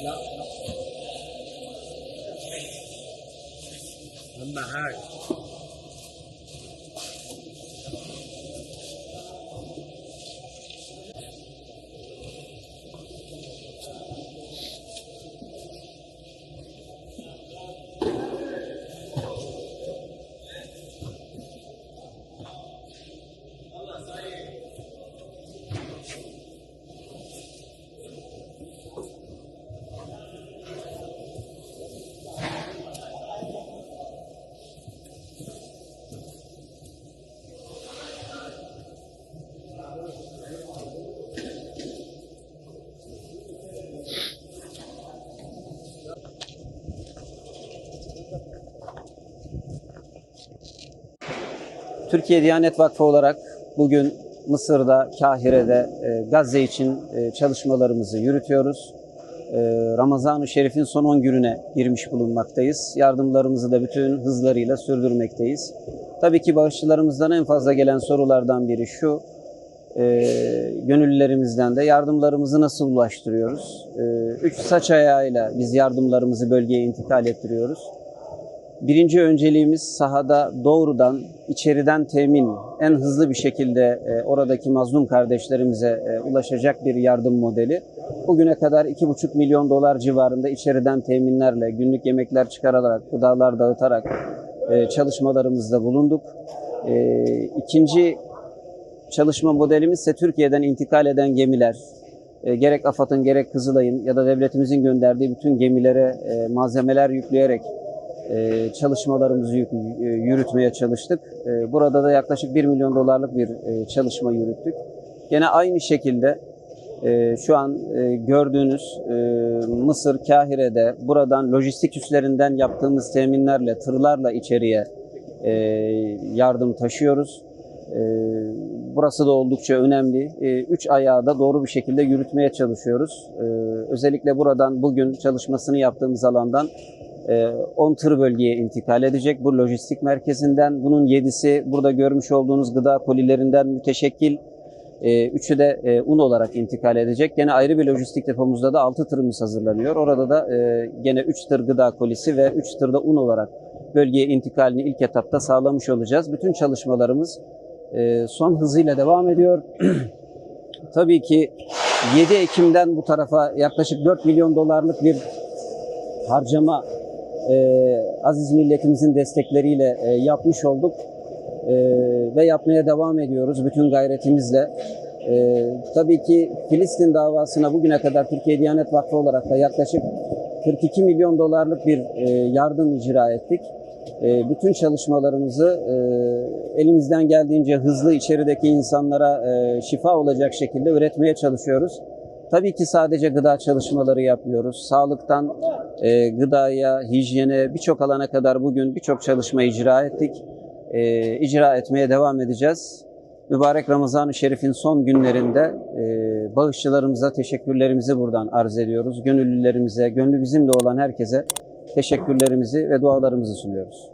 لا أهم حاجة. Türkiye Diyanet Vakfı olarak bugün Mısır'da, Kahire'de Gazze için çalışmalarımızı yürütüyoruz. Ramazan-ı Şerif'in son 10 gününe girmiş bulunmaktayız. Yardımlarımızı da bütün hızlarıyla sürdürmekteyiz. Tabii ki bağışçılarımızdan en fazla gelen sorulardan biri şu: gönüllülerimizden de yardımlarımızı nasıl ulaştırıyoruz? 3 saç ayağıyla biz yardımlarımızı bölgeye intikal ettiriyoruz. Birinci önceliğimiz sahada doğrudan, içeriden temin, en hızlı bir şekilde oradaki mazlum kardeşlerimize ulaşacak bir yardım modeli. Bugüne kadar $2,5 milyon civarında içeriden teminlerle, günlük yemekler çıkararak, gıdalar dağıtarak çalışmalarımızda bulunduk. İkinci çalışma modelimiz ise Türkiye'den intikal eden gemiler, gerek AFAD'ın gerek Kızılay'ın ya da devletimizin gönderdiği bütün gemilere malzemeler yükleyerek çalışmalarımızı yürütmeye çalıştık. Burada da yaklaşık $1 milyon bir çalışma yürüttük. Yine aynı şekilde şu an gördüğünüz Mısır, Kahire'de buradan lojistik üslerinden yaptığımız teminlerle, tırlarla içeriye yardım taşıyoruz. Burası da oldukça önemli. 3 ayağı da doğru bir şekilde yürütmeye çalışıyoruz. Özellikle buradan bugün çalışmasını yaptığımız alandan 10 tır bölgeye intikal edecek. Bu lojistik merkezinden bunun 7'si burada görmüş olduğunuz gıda kolilerinden müteşekkil. 3'ü de un olarak intikal edecek. Gene ayrı bir lojistik depomuzda da 6 tırımız hazırlanıyor. Orada da gene 3 tır gıda kolisi ve 3 tır da un olarak bölgeye intikalini ilk etapta sağlamış olacağız. Bütün çalışmalarımız son hızıyla devam ediyor. Tabii ki 7 Ekim'den bu tarafa yaklaşık $4 milyon bir harcama aziz milletimizin destekleriyle yapmış olduk ve yapmaya devam ediyoruz bütün gayretimizle. Tabii ki Filistin davasına bugüne kadar Türkiye Diyanet Vakfı olarak da yaklaşık 42 milyon dolarlık bir yardım icra ettik. Bütün çalışmalarımızı elimizden geldiğince hızlı içerideki insanlara şifa olacak şekilde üretmeye çalışıyoruz. Tabii ki sadece gıda çalışmaları yapmıyoruz. Sağlıktan gıdaya, hijyene, birçok alana kadar bugün birçok çalışma icra ettik. İcra etmeye devam edeceğiz. Mübarek Ramazan-ı Şerif'in son günlerinde bağışçılarımıza teşekkürlerimizi buradan arz ediyoruz. Gönüllülerimize, gönlü bizimle olan herkese teşekkürlerimizi ve dualarımızı sunuyoruz.